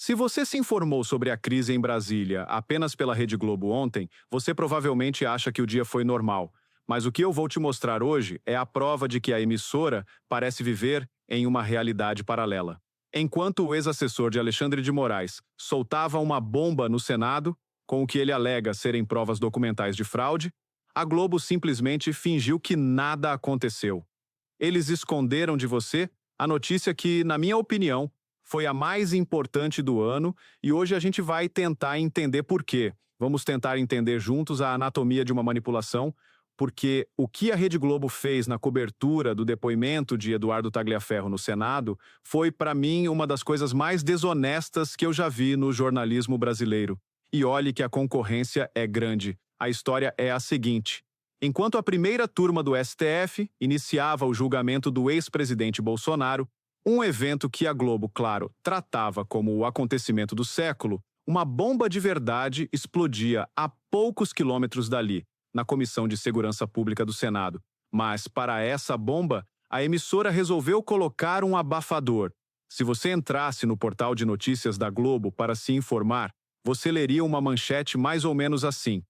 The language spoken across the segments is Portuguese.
Se você se informou sobre a crise em Brasília apenas pela Rede Globo ontem, você provavelmente acha que o dia foi normal. Mas o que eu vou te mostrar hoje é a prova de que a emissora parece viver em uma realidade paralela. Enquanto o ex-assessor de Alexandre de Moraes soltava uma bomba no Senado, com o que ele alega serem provas documentais de fraude, a Globo simplesmente fingiu que nada aconteceu. Eles esconderam de você a notícia que, na minha opinião, foi a mais importante do ano e hoje a gente vai tentar entender por quê. Vamos tentar entender juntos a anatomia de uma manipulação, porque o que a Rede Globo fez na cobertura do depoimento de Eduardo Tagliaferro no Senado foi, para mim, uma das coisas mais desonestas que eu já vi no jornalismo brasileiro. E olhe que a concorrência é grande. A história é a seguinte: enquanto a primeira turma do STF iniciava o julgamento do ex-presidente Bolsonaro, um evento que a Globo, claro, tratava como o acontecimento do século, uma bomba de verdade explodia a poucos quilômetros dali, na Comissão de Segurança Pública do Senado. Mas, para essa bomba, a emissora resolveu colocar um abafador. Se você entrasse no portal de notícias da Globo para se informar, você leria uma manchete mais ou menos assim: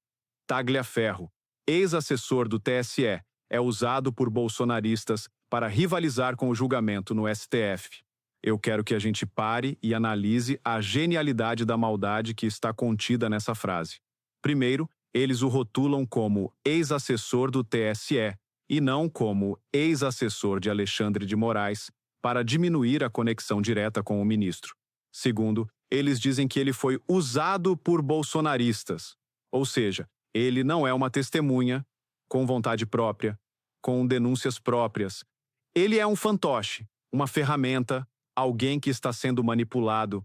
Tagliaferro, ex-assessor do TSE, é usado por bolsonaristas para rivalizar com o julgamento no STF. Eu quero que a gente pare e analise a genialidade da maldade que está contida nessa frase. Primeiro, eles o rotulam como ex-assessor do TSE e não como ex-assessor de Alexandre de Moraes, para diminuir a conexão direta com o ministro. Segundo, eles dizem que ele foi usado por bolsonaristas, ou seja, ele não é uma testemunha, com vontade própria, com denúncias próprias. Ele é um fantoche, uma ferramenta, alguém que está sendo manipulado.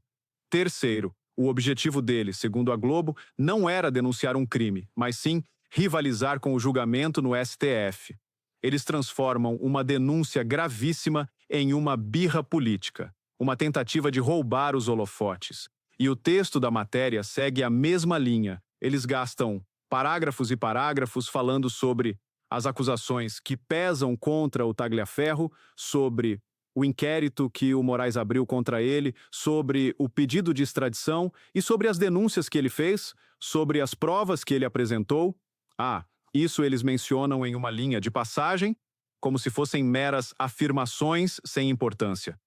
Terceiro, o objetivo dele, segundo a Globo, não era denunciar um crime, mas sim rivalizar com o julgamento no STF. Eles transformam uma denúncia gravíssima em uma birra política, uma tentativa de roubar os holofotes. E o texto da matéria segue a mesma linha. Eles gastam parágrafos e parágrafos falando sobre as acusações que pesam contra o Tagliaferro, sobre o inquérito que o Moraes abriu contra ele, sobre o pedido de extradição e sobre as denúncias que ele fez, sobre as provas que ele apresentou. Isso eles mencionam em uma linha de passagem, como se fossem meras afirmações sem importância.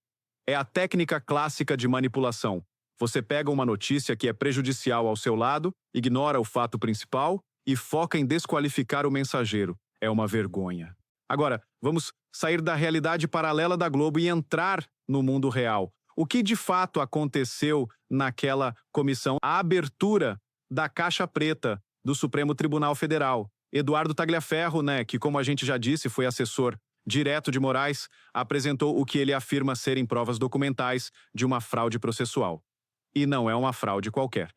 É a técnica clássica de manipulação. Você pega uma notícia que é prejudicial ao seu lado, ignora o fato principal e foca em desqualificar o mensageiro. É uma vergonha. Agora, vamos sair da realidade paralela da Globo e entrar no mundo real. O que de fato aconteceu naquela comissão? A abertura da caixa preta do Supremo Tribunal Federal. Eduardo Tagliaferro, que como a gente já disse, foi assessor direto de Moraes, apresentou o que ele afirma serem provas documentais de uma fraude processual. E não é uma fraude qualquer.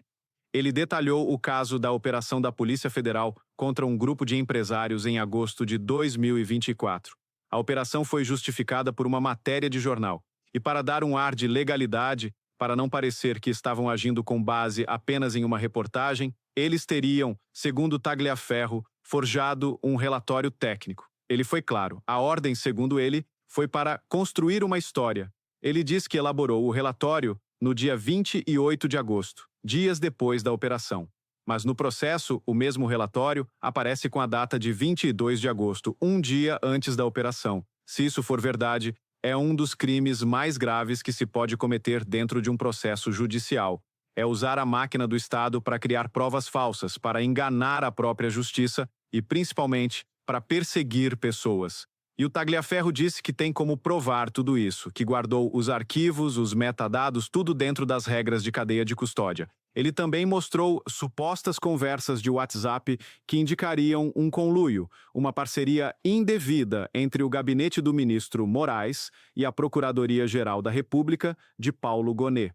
Ele detalhou o caso da operação da Polícia Federal contra um grupo de empresários em agosto de 2024. A operação foi justificada por uma matéria de jornal. E para dar um ar de legalidade, para não parecer que estavam agindo com base apenas em uma reportagem, eles teriam, segundo Tagliaferro, forjado um relatório técnico. Ele foi claro, a ordem, segundo ele, foi para construir uma história. Ele diz que elaborou o relatório no dia 28 de agosto, dias depois da operação. Mas no processo, o mesmo relatório aparece com a data de 22 de agosto, um dia antes da operação. Se isso for verdade, é um dos crimes mais graves que se pode cometer dentro de um processo judicial. É usar a máquina do Estado para criar provas falsas, para enganar a própria justiça e, principalmente, para perseguir pessoas. E o Tagliaferro disse que tem como provar tudo isso, que guardou os arquivos, os metadados, tudo dentro das regras de cadeia de custódia. Ele também mostrou supostas conversas de WhatsApp que indicariam um conluio, uma parceria indevida entre o gabinete do ministro Moraes e a Procuradoria-Geral da República de Paulo Gonet.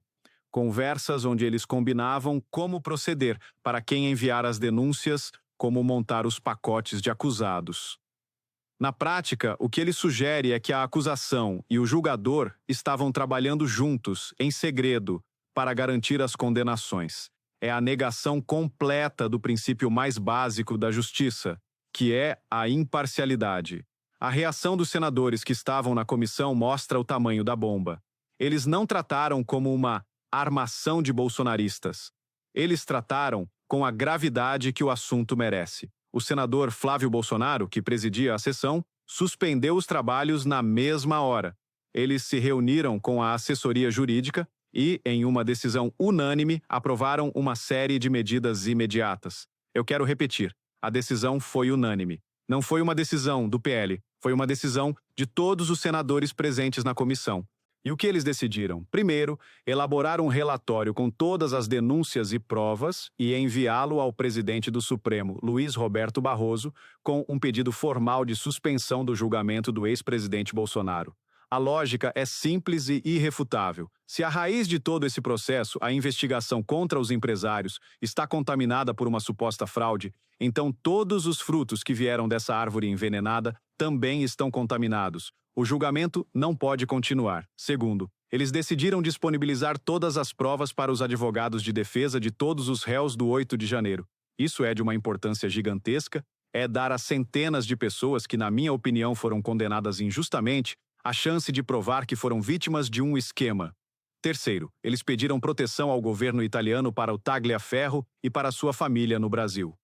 Conversas onde eles combinavam como proceder, para quem enviar as denúncias, como montar os pacotes de acusados. Na prática, o que ele sugere é que a acusação e o julgador estavam trabalhando juntos, em segredo, para garantir as condenações. É a negação completa do princípio mais básico da justiça, que é a imparcialidade. A reação dos senadores que estavam na comissão mostra o tamanho da bomba. Eles não trataram como uma armação de bolsonaristas. Eles trataram com a gravidade que o assunto merece. O senador Flávio Bolsonaro, que presidia a sessão, suspendeu os trabalhos na mesma hora. Eles se reuniram com a assessoria jurídica e, em uma decisão unânime, aprovaram uma série de medidas imediatas. Eu quero repetir, a decisão foi unânime. Não foi uma decisão do PL, foi uma decisão de todos os senadores presentes na comissão. E o que eles decidiram? Primeiro, elaborar um relatório com todas as denúncias e provas e enviá-lo ao presidente do Supremo, Luiz Roberto Barroso, com um pedido formal de suspensão do julgamento do ex-presidente Bolsonaro. A lógica é simples e irrefutável. Se a raiz de todo esse processo, a investigação contra os empresários, está contaminada por uma suposta fraude, então todos os frutos que vieram dessa árvore envenenada também estão contaminados. O julgamento não pode continuar. Segundo, eles decidiram disponibilizar todas as provas para os advogados de defesa de todos os réus do 8 de janeiro. Isso é de uma importância gigantesca, é dar a centenas de pessoas que, na minha opinião, foram condenadas injustamente, a chance de provar que foram vítimas de um esquema. Terceiro, eles pediram proteção ao governo italiano para o Tagliaferro e para sua família no Brasil.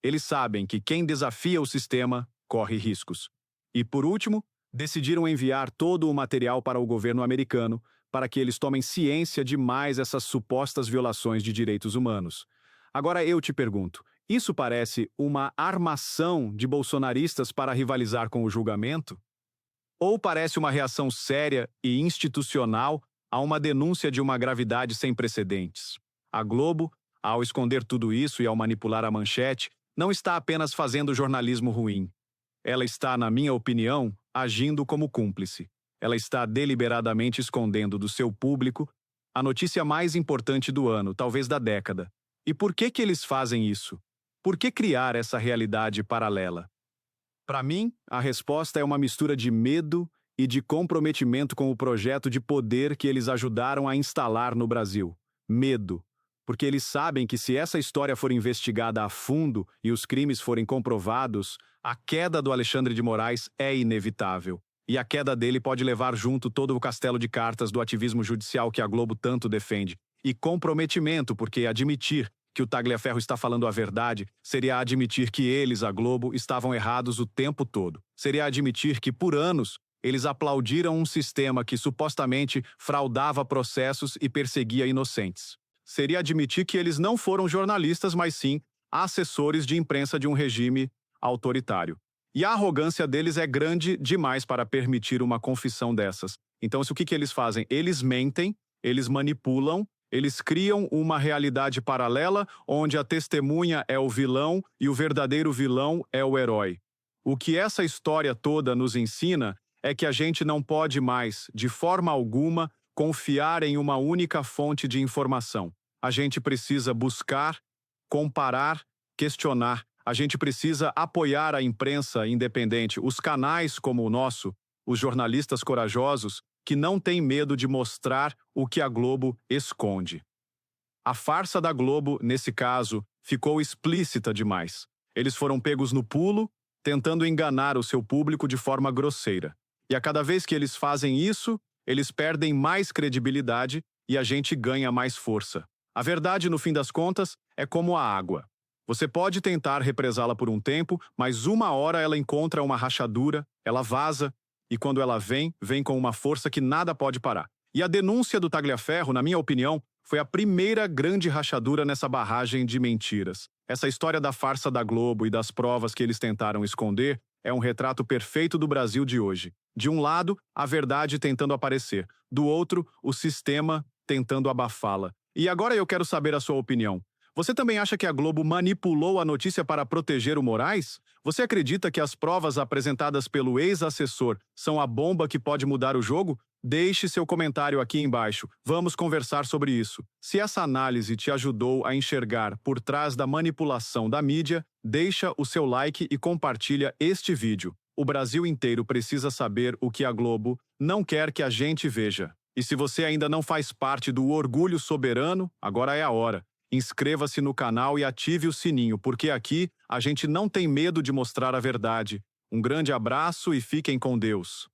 Eles sabem que quem desafia o sistema corre riscos. E, por último, decidiram enviar todo o material para o governo americano para que eles tomem ciência de mais essas supostas violações de direitos humanos. Agora eu te pergunto, isso parece uma armação de bolsonaristas para rivalizar com o julgamento? Ou parece uma reação séria e institucional a uma denúncia de uma gravidade sem precedentes? A Globo, ao esconder tudo isso e ao manipular a manchete, não está apenas fazendo jornalismo ruim. Ela está, na minha opinião, agindo como cúmplice. Ela está deliberadamente escondendo do seu público a notícia mais importante do ano, talvez da década. E por que eles fazem isso? Por que criar essa realidade paralela? Para mim, a resposta é uma mistura de medo e de comprometimento com o projeto de poder que eles ajudaram a instalar no Brasil. Medo, porque eles sabem que se essa história for investigada a fundo e os crimes forem comprovados, a queda do Alexandre de Moraes é inevitável. E a queda dele pode levar junto todo o castelo de cartas do ativismo judicial que a Globo tanto defende. E comprometimento, porque admitir que o Tagliaferro está falando a verdade seria admitir que eles, a Globo, estavam errados o tempo todo. Seria admitir que, por anos, eles aplaudiram um sistema que supostamente fraudava processos e perseguia inocentes. Seria admitir que eles não foram jornalistas, mas sim assessores de imprensa de um regime autoritário. E a arrogância deles é grande demais para permitir uma confissão dessas. Então, o que eles fazem? Eles mentem, eles manipulam, eles criam uma realidade paralela onde a testemunha é o vilão e o verdadeiro vilão é o herói. O que essa história toda nos ensina é que a gente não pode mais, de forma alguma, confiar em uma única fonte de informação. A gente precisa buscar, comparar, questionar. A gente precisa apoiar a imprensa independente, os canais como o nosso, os jornalistas corajosos, que não têm medo de mostrar o que a Globo esconde. A farsa da Globo, nesse caso, ficou explícita demais. Eles foram pegos no pulo, tentando enganar o seu público de forma grosseira. E a cada vez que eles fazem isso, eles perdem mais credibilidade e a gente ganha mais força. A verdade, no fim das contas, é como a água. Você pode tentar represá-la por um tempo, mas uma hora ela encontra uma rachadura, ela vaza, e quando ela vem, vem com uma força que nada pode parar. E a denúncia do Tagliaferro, na minha opinião, foi a primeira grande rachadura nessa barragem de mentiras. Essa história da farsa da Globo e das provas que eles tentaram esconder é um retrato perfeito do Brasil de hoje. De um lado, a verdade tentando aparecer. Do outro, o sistema tentando abafá-la. E agora eu quero saber a sua opinião. Você também acha que a Globo manipulou a notícia para proteger o Moraes? Você acredita que as provas apresentadas pelo ex-assessor são a bomba que pode mudar o jogo? Deixe seu comentário aqui embaixo. Vamos conversar sobre isso. Se essa análise te ajudou a enxergar por trás da manipulação da mídia, deixa o seu like e compartilha este vídeo. O Brasil inteiro precisa saber o que a Globo não quer que a gente veja. E se você ainda não faz parte do Orgulho Soberano, agora é a hora. Inscreva-se no canal e ative o sininho, porque aqui a gente não tem medo de mostrar a verdade. Um grande abraço e fiquem com Deus.